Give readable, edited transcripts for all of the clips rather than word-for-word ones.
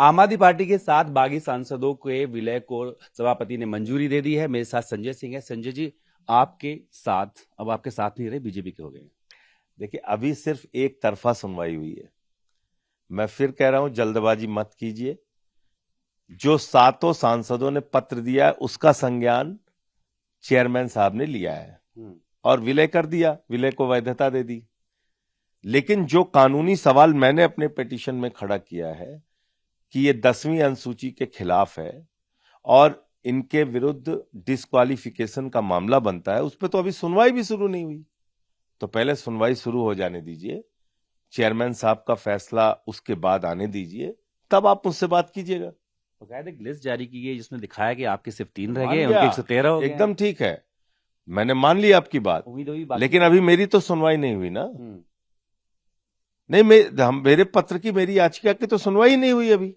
आम आदमी पार्टी के 7 बागी सांसदों के विलय को सभापति ने मंजूरी दे दी है। मेरे साथ संजय सिंह है। संजय जी, आपके साथ अब आपके साथ नहीं रहे, बीजेपी के हो गए। देखिए, अभी सिर्फ एक तरफा सुनवाई हुई है। मैं फिर कह रहा हूं, जल्दबाजी मत कीजिए। जो 7 सांसदों ने पत्र दिया है उसका संज्ञान चेयरमैन साहब ने लिया है और विलय कर दिया, विलय को वैधता दे दी। लेकिन जो कानूनी सवाल मैंने अपने पिटीशन में खड़ा किया है कि ये 10वीं अनुसूची के खिलाफ है और इनके विरुद्ध डिस्क्वालिफिकेशन का मामला बनता है, उस पर तो अभी सुनवाई भी शुरू नहीं हुई। तो पहले सुनवाई शुरू हो जाने दीजिए, चेयरमैन साहब का फैसला उसके बाद आने दीजिए, तब आप मुझसे बात कीजिएगा। बकायदा एक लिस्ट जारी की गई जिसमें दिखाया कि आपके सिर्फ 3 रह मान गए, गया, उनके 113 हो गए। एकदम ठीक है, मैंने मान ली आपकी बात, उम्मीद हुई बाकी लेकिन अभी मेरी तो सुनवाई नहीं हुई ना। नहीं, मेरे पत्र की, मेरी याचिका की तो सुनवाई नहीं हुई अभी।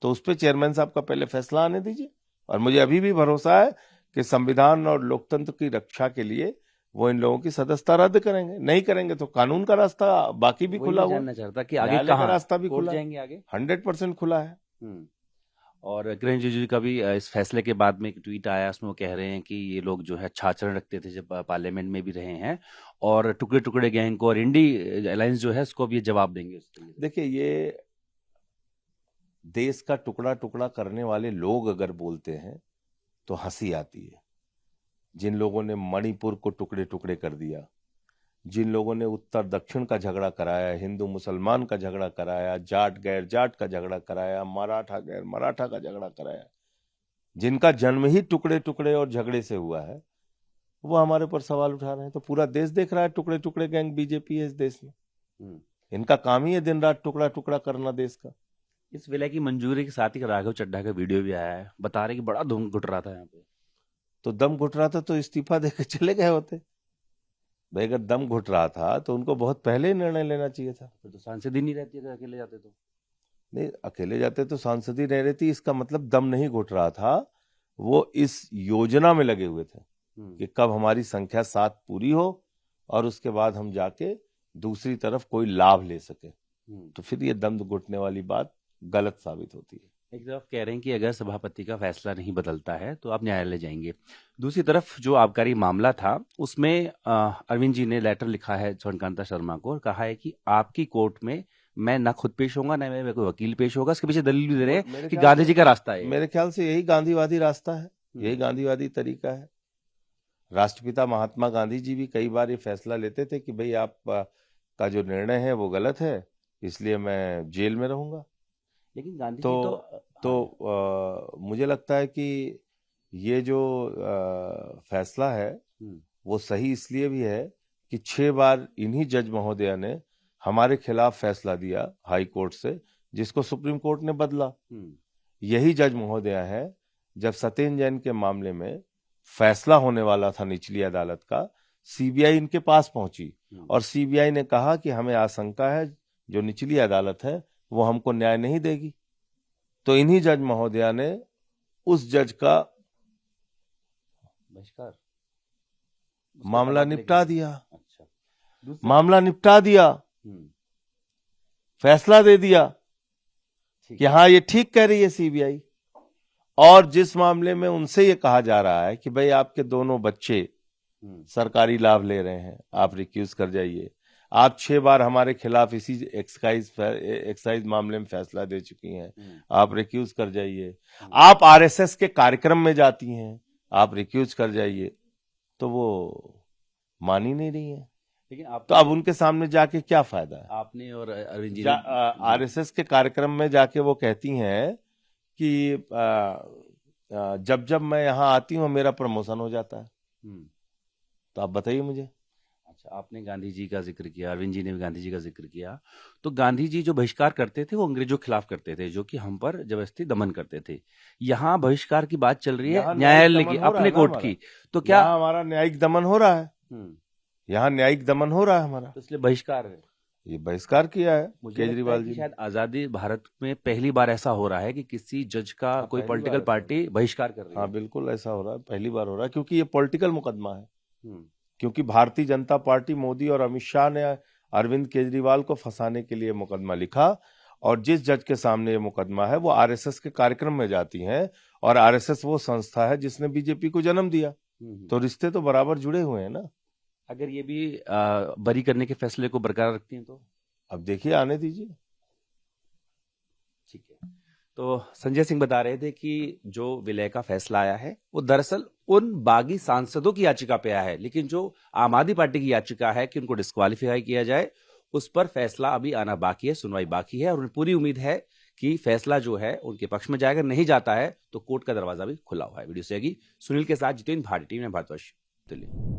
तो उस पर चेयरमैन साहब का पहले फैसला आने दीजिए। और मुझे अभी भी भरोसा है कि संविधान और लोकतंत्र की रक्षा के लिए वो इन लोगों की सदस्यता रद्द करेंगे। नहीं करेंगे तो कानून का रास्ता बाकी भी खुला हुआ, जानना चाहता कि आगे न्यायालय का कहां रास्ता भी कोर्ट खुला जाएंगे आगे। 100% खुला है। और किरण रिजिजू का भी इस फैसले के बाद में एक ट्वीट आया, उसमें वो कह रहे हैं कि ये लोग जो है अच्छा आचरण रखते थे जब पार्लियामेंट में भी रहे हैं, और टुकड़े टुकड़े गैंग को और इंडी अलायंस जो है उसको भी जवाब देंगे उसके लिए। देखिए, ये देश का टुकड़ा टुकड़ा करने वाले लोग अगर बोलते हैं तो हंसी आती है। जिन लोगों ने मणिपुर को टुकड़े टुकड़े कर दिया, जिन लोगों ने उत्तर दक्षिण का झगड़ा कराया, हिंदू मुसलमान का झगड़ा कराया, जाट गैर जाट का झगड़ा कराया, मराठा गैर मराठा का झगड़ा कराया, जिनका जन्म ही टुकड़े टुकड़े और झगड़े से हुआ है, वो हमारे ऊपर सवाल उठा रहे हैं। तो पूरा देश देख रहा है, टुकड़े टुकड़े गैंग बीजेपी है इस देश में। इनका काम ही है दिन रात टुकड़ा टुकड़ा करना देश का। इस विलय की मंजूरी के साथ ही राघव चड्ढा का वीडियो भी आया है, बता रहे कि बड़ा धूम घुट रहा था यहाँ पे। तो दम घुट रहा था तो इस्तीफा देकर चले गए होते भाई। अगर दम घुट रहा था तो उनको बहुत पहले ही निर्णय लेना चाहिए था। फिर तो सांसद ही नहीं रहती अगर अकेले जाते तो। नहीं, अकेले जाते तो सांसद ही रह रहती, इसका मतलब दम नहीं घुट रहा था। वो इस योजना में लगे हुए थे कि कब हमारी संख्या 7 पूरी हो और उसके बाद हम जाके दूसरी तरफ कोई लाभ ले सके। तो फिर ये दम घुटने वाली बात गलत साबित होती है। एक तरफ कह रहे हैं कि अगर सभापति का फैसला नहीं बदलता है तो आप न्यायालय जाएंगे। दूसरी तरफ जो आबकारी मामला था उसमें अरविंद जी ने लेटर लिखा है स्वर्णकांता शर्मा को और कहा है कि आपकी कोर्ट में मैं ना खुद पेश होऊंगा ना मेरे कोई वकील पेश होगा। इसके पीछे दलील भी दे रहे हैं कि गांधी जी का रास्ता है। मेरे ख्याल से यही गांधीवादी रास्ता है, यही गांधीवादी तरीका है। राष्ट्रपिता महात्मा गांधी जी भी कई बार ये फैसला लेते थे कि भाई आप का जो निर्णय है वो गलत है, इसलिए मैं जेल में रहूंगा। लेकिन गांधी तो जी मुझे लगता है कि ये जो फैसला है वो सही इसलिए भी है कि 6 बार इन्हीं जज महोदया ने हमारे खिलाफ फैसला दिया हाई कोर्ट से, जिसको सुप्रीम कोर्ट ने बदला। यही जज महोदया है, जब सत्येंद्र जैन के मामले में फैसला होने वाला था निचली अदालत का, सीबीआई इनके पास पहुंची और सीबीआई ने कहा कि हमें आशंका है जो निचली अदालत है वो हमको न्याय नहीं देगी। तो इन्हीं जज महोदया ने उस जज का बहिष्कार मामला निपटा दिया। अच्छा, मामला निपटा दिया, फैसला दे दिया कि हाँ ये ठीक कह रही है सीबीआई। और जिस मामले में उनसे ये कहा जा रहा है कि भाई आपके दोनों बच्चे सरकारी लाभ ले रहे हैं, आप रिक्यूज कर जाइए। आप 6 बार हमारे खिलाफ इसी एक्साइज मामले में फैसला दे चुकी हैं, आप रिक्यूज कर जाइए। आप आरएसएस के कार्यक्रम में जाती हैं, आप रिक्यूज कर जाइए। तो वो मान ही नहीं रही है। लेकिन आप तो अब उनके सामने जाके क्या फायदा है? आपने और अरविंद जी आरएसएस के कार्यक्रम में जाके वो कहती हैं कि जब जब मैं यहाँ आती हूँ मेरा प्रमोशन हो जाता है। तो आप बताइए मुझे। अच्छा, आपने गांधी जी का जिक्र किया, अरविंद जी ने भी गांधी जी का जिक्र किया। तो गांधी जी जो बहिष्कार करते थे वो अंग्रेजों के खिलाफ करते थे, जो कि हम पर जबरदस्ती दमन करते थे। यहाँ बहिष्कार की बात चल रही है न्यायालय की, अपने कोर्ट की। तो क्या हमारा न्यायिक दमन हो रहा है? यहाँ न्यायिक दमन हो रहा है हमारा, तो इसलिए बहिष्कार है। ये बहिष्कार किया है केजरीवाल जी। शायद आजादी भारत में पहली बार ऐसा हो रहा है कि किसी जज का कोई पॉलिटिकल पार्टी बहिष्कार कर रही है। हाँ बिल्कुल ऐसा हो रहा है, पहली बार हो रहा है, क्योंकि ये पॉलिटिकल मुकदमा है। क्योंकि भारतीय जनता पार्टी, मोदी और अमित शाह ने अरविंद केजरीवाल को फंसाने के लिए मुकदमा लिखा और जिस जज के सामने ये मुकदमा है वो आरएसएस के कार्यक्रम में जाती हैं, और आरएसएस वो संस्था है जिसने बीजेपी को जन्म दिया, तो रिश्ते तो बराबर जुड़े हुए हैं ना। अगर ये भी बरी करने के फैसले को बरकरार रखती हैं तो अब देखिए, आने दीजिए। ठीक है। तो संजय सिंह बता रहे थे कि जो विलय का फैसला आया है वो दरअसल उन बागी सांसदों की याचिका पे आया है, लेकिन जो आम आदमी पार्टी की याचिका है कि उनको डिस्क्वालीफाई किया जाए, उस पर फैसला अभी आना बाकी है, सुनवाई बाकी है, और उन्हें पूरी उम्मीद है कि फैसला जो है उनके पक्ष में जाएगा। नहीं जाता है तो कोर्ट का दरवाजा भी खुला हुआ है। वीडियो से सुनील के साथ जितेंद्र भारती, टीम भारतवर्ष, दिल्ली।